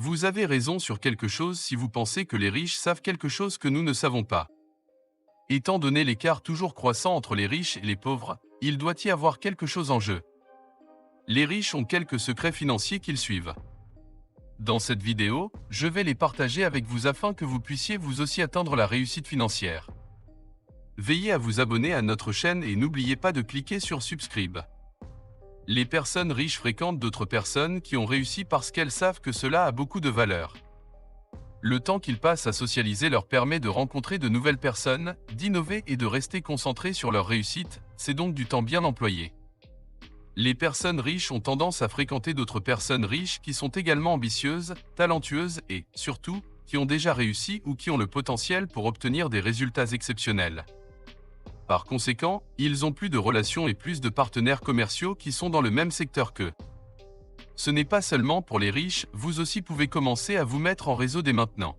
Vous avez raison sur quelque chose si vous pensez que les riches savent quelque chose que nous ne savons pas. Étant donné l'écart toujours croissant entre les riches et les pauvres, il doit y avoir quelque chose en jeu. Les riches ont quelques secrets financiers qu'ils suivent. Dans cette vidéo, je vais les partager avec vous afin que vous puissiez vous aussi atteindre la réussite financière. Veillez à vous abonner à notre chaîne et n'oubliez pas de cliquer sur Subscribe. Les personnes riches fréquentent d'autres personnes qui ont réussi parce qu'elles savent que cela a beaucoup de valeur. Le temps qu'ils passent à socialiser leur permet de rencontrer de nouvelles personnes, d'innover et de rester concentrés sur leur réussite, c'est donc du temps bien employé. Les personnes riches ont tendance à fréquenter d'autres personnes riches qui sont également ambitieuses, talentueuses et, surtout, qui ont déjà réussi ou qui ont le potentiel pour obtenir des résultats exceptionnels. Par conséquent, ils ont plus de relations et plus de partenaires commerciaux qui sont dans le même secteur qu'eux. Ce n'est pas seulement pour les riches, vous aussi pouvez commencer à vous mettre en réseau dès maintenant.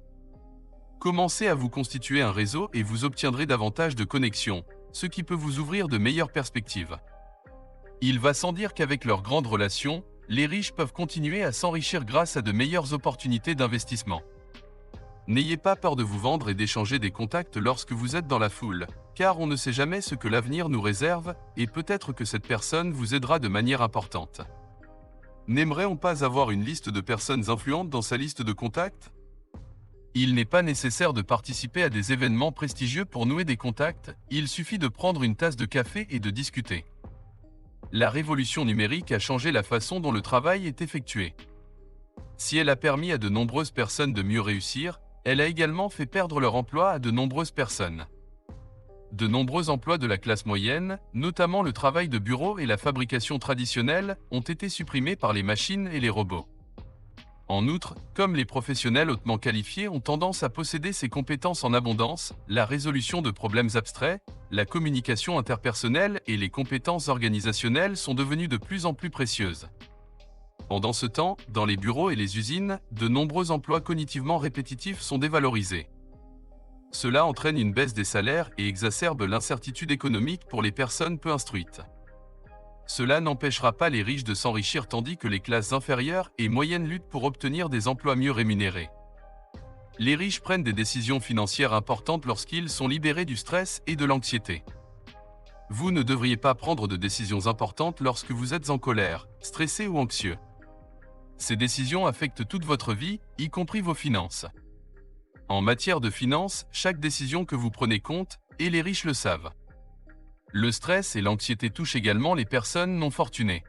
Commencez à vous constituer un réseau et vous obtiendrez davantage de connexions, ce qui peut vous ouvrir de meilleures perspectives. Il va sans dire qu'avec leurs grandes relations, les riches peuvent continuer à s'enrichir grâce à de meilleures opportunités d'investissement. N'ayez pas peur de vous vendre et d'échanger des contacts lorsque vous êtes dans la foule, car on ne sait jamais ce que l'avenir nous réserve, et peut-être que cette personne vous aidera de manière importante. N'aimerait-on pas avoir une liste de personnes influentes dans sa liste de contacts? Il n'est pas nécessaire de participer à des événements prestigieux pour nouer des contacts, il suffit de prendre une tasse de café et de discuter. La révolution numérique a changé la façon dont le travail est effectué. Si elle a permis à de nombreuses personnes de mieux réussir, elle a également fait perdre leur emploi à de nombreuses personnes. De nombreux emplois de la classe moyenne, notamment le travail de bureau et la fabrication traditionnelle, ont été supprimés par les machines et les robots. En outre, comme les professionnels hautement qualifiés ont tendance à posséder ces compétences en abondance, la résolution de problèmes abstraits, la communication interpersonnelle et les compétences organisationnelles sont devenues de plus en plus précieuses. Pendant ce temps, dans les bureaux et les usines, de nombreux emplois cognitivement répétitifs sont dévalorisés. Cela entraîne une baisse des salaires et exacerbe l'incertitude économique pour les personnes peu instruites. Cela n'empêchera pas les riches de s'enrichir tandis que les classes inférieures et moyennes luttent pour obtenir des emplois mieux rémunérés. Les riches prennent des décisions financières importantes lorsqu'ils sont libérés du stress et de l'anxiété. Vous ne devriez pas prendre de décisions importantes lorsque vous êtes en colère, stressé ou anxieux. Ces décisions affectent toute votre vie, y compris vos finances. En matière de finances, chaque décision que vous prenez compte, et les riches le savent. Le stress et l'anxiété touchent également les personnes non fortunées.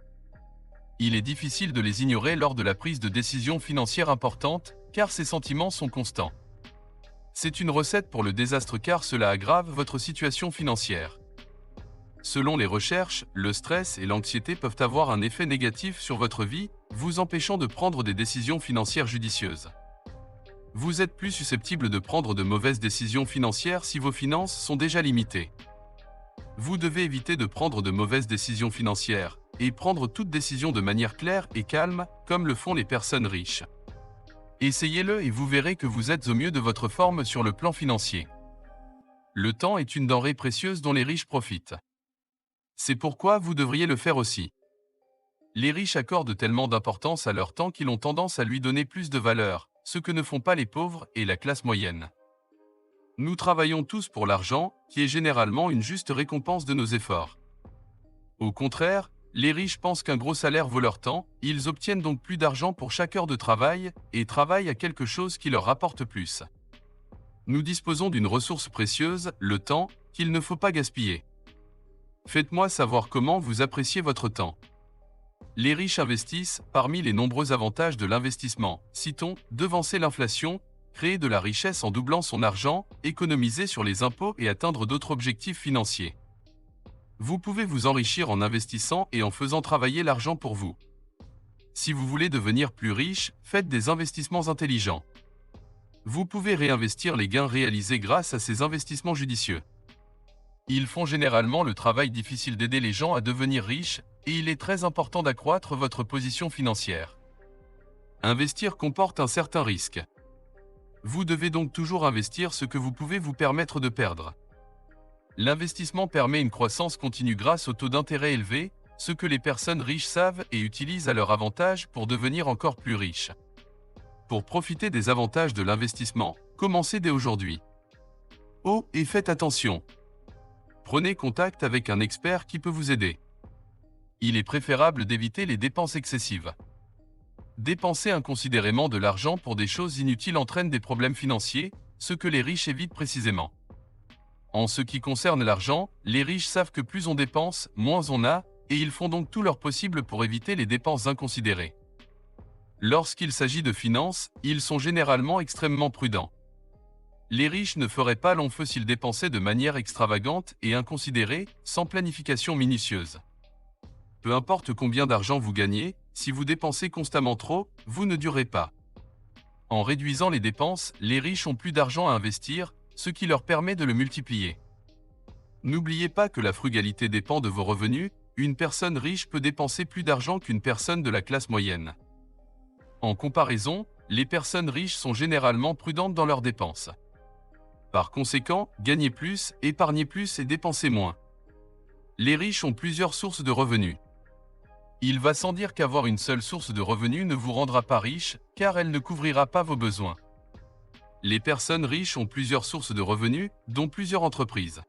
Il est difficile de les ignorer lors de la prise de décisions financières importantes, car ces sentiments sont constants. C'est une recette pour le désastre car cela aggrave votre situation financière. Selon les recherches, le stress et l'anxiété peuvent avoir un effet négatif sur votre vie, vous empêchant de prendre des décisions financières judicieuses. Vous êtes plus susceptible de prendre de mauvaises décisions financières si vos finances sont déjà limitées. Vous devez éviter de prendre de mauvaises décisions financières et prendre toute décision de manière claire et calme, comme le font les personnes riches. Essayez-le et vous verrez que vous êtes au mieux de votre forme sur le plan financier. Le temps est une denrée précieuse dont les riches profitent. C'est pourquoi vous devriez le faire aussi. Les riches accordent tellement d'importance à leur temps qu'ils ont tendance à lui donner plus de valeur, ce que ne font pas les pauvres et la classe moyenne. Nous travaillons tous pour l'argent, qui est généralement une juste récompense de nos efforts. Au contraire, les riches pensent qu'un gros salaire vaut leur temps, ils obtiennent donc plus d'argent pour chaque heure de travail, et travaillent à quelque chose qui leur rapporte plus. Nous disposons d'une ressource précieuse, le temps, qu'il ne faut pas gaspiller. Faites-moi savoir comment vous appréciez votre temps. Les riches investissent, parmi les nombreux avantages de l'investissement, citons, devancer l'inflation, créer de la richesse en doublant son argent, économiser sur les impôts et atteindre d'autres objectifs financiers. Vous pouvez vous enrichir en investissant et en faisant travailler l'argent pour vous. Si vous voulez devenir plus riche, faites des investissements intelligents. Vous pouvez réinvestir les gains réalisés grâce à ces investissements judicieux. Ils font généralement le travail difficile d'aider les gens à devenir riches, et il est très important d'accroître votre position financière. Investir comporte un certain risque. Vous devez donc toujours investir ce que vous pouvez vous permettre de perdre. L'investissement permet une croissance continue grâce au taux d'intérêt élevé, ce que les personnes riches savent et utilisent à leur avantage pour devenir encore plus riches. Pour profiter des avantages de l'investissement, commencez dès aujourd'hui. Oh, et faites attention! Prenez contact avec un expert qui peut vous aider. Il est préférable d'éviter les dépenses excessives. Dépenser inconsidérément de l'argent pour des choses inutiles entraîne des problèmes financiers, ce que les riches évitent précisément. En ce qui concerne l'argent, les riches savent que plus on dépense, moins on a, et ils font donc tout leur possible pour éviter les dépenses inconsidérées. Lorsqu'il s'agit de finances, ils sont généralement extrêmement prudents. Les riches ne feraient pas long feu s'ils dépensaient de manière extravagante et inconsidérée, sans planification minutieuse. Peu importe combien d'argent vous gagnez, si vous dépensez constamment trop, vous ne durez pas. En réduisant les dépenses, les riches ont plus d'argent à investir, ce qui leur permet de le multiplier. N'oubliez pas que la frugalité dépend de vos revenus, une personne riche peut dépenser plus d'argent qu'une personne de la classe moyenne. En comparaison, les personnes riches sont généralement prudentes dans leurs dépenses. Par conséquent, gagnez plus, épargnez plus et dépensez moins. Les riches ont plusieurs sources de revenus. Il va sans dire qu'avoir une seule source de revenus ne vous rendra pas riche, car elle ne couvrira pas vos besoins. Les personnes riches ont plusieurs sources de revenus, dont plusieurs entreprises.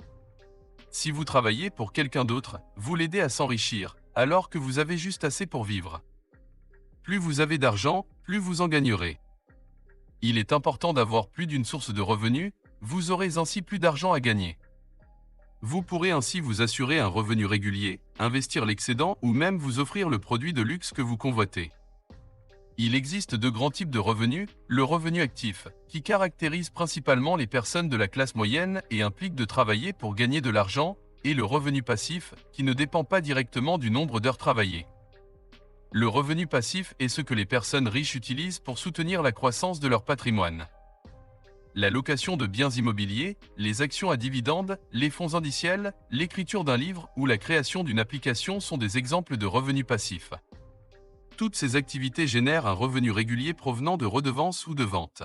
Si vous travaillez pour quelqu'un d'autre, vous l'aidez à s'enrichir, alors que vous avez juste assez pour vivre. Plus vous avez d'argent, plus vous en gagnerez. Il est important d'avoir plus d'une source de revenus, vous aurez ainsi plus d'argent à gagner. Vous pourrez ainsi vous assurer un revenu régulier, investir l'excédent ou même vous offrir le produit de luxe que vous convoitez. Il existe deux grands types de revenus, le revenu actif, qui caractérise principalement les personnes de la classe moyenne et implique de travailler pour gagner de l'argent, et le revenu passif, qui ne dépend pas directement du nombre d'heures travaillées. Le revenu passif est ce que les personnes riches utilisent pour soutenir la croissance de leur patrimoine. La location de biens immobiliers, les actions à dividendes, les fonds indiciels, l'écriture d'un livre ou la création d'une application sont des exemples de revenus passifs. Toutes ces activités génèrent un revenu régulier provenant de redevances ou de ventes.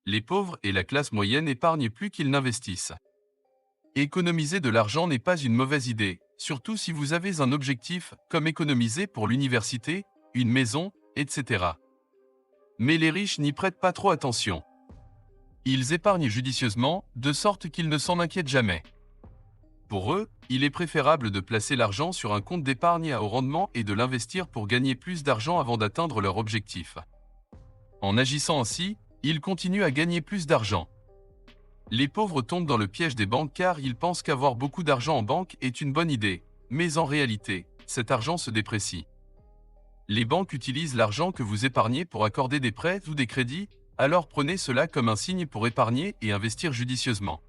Les pauvres et la classe moyenne épargnent plus qu'ils n'investissent. Économiser de l'argent n'est pas une mauvaise idée, surtout si vous avez un objectif, comme économiser pour l'université, une maison, etc. Mais les riches n'y prêtent pas trop attention. Ils épargnent judicieusement, de sorte qu'ils ne s'en inquiètent jamais. Pour eux, il est préférable de placer l'argent sur un compte d'épargne à haut rendement et de l'investir pour gagner plus d'argent avant d'atteindre leur objectif. En agissant ainsi, ils continuent à gagner plus d'argent. Les pauvres tombent dans le piège des banques car ils pensent qu'avoir beaucoup d'argent en banque est une bonne idée, mais en réalité, cet argent se déprécie. Les banques utilisent l'argent que vous épargnez pour accorder des prêts ou des crédits, alors prenez cela comme un signe pour épargner et investir judicieusement.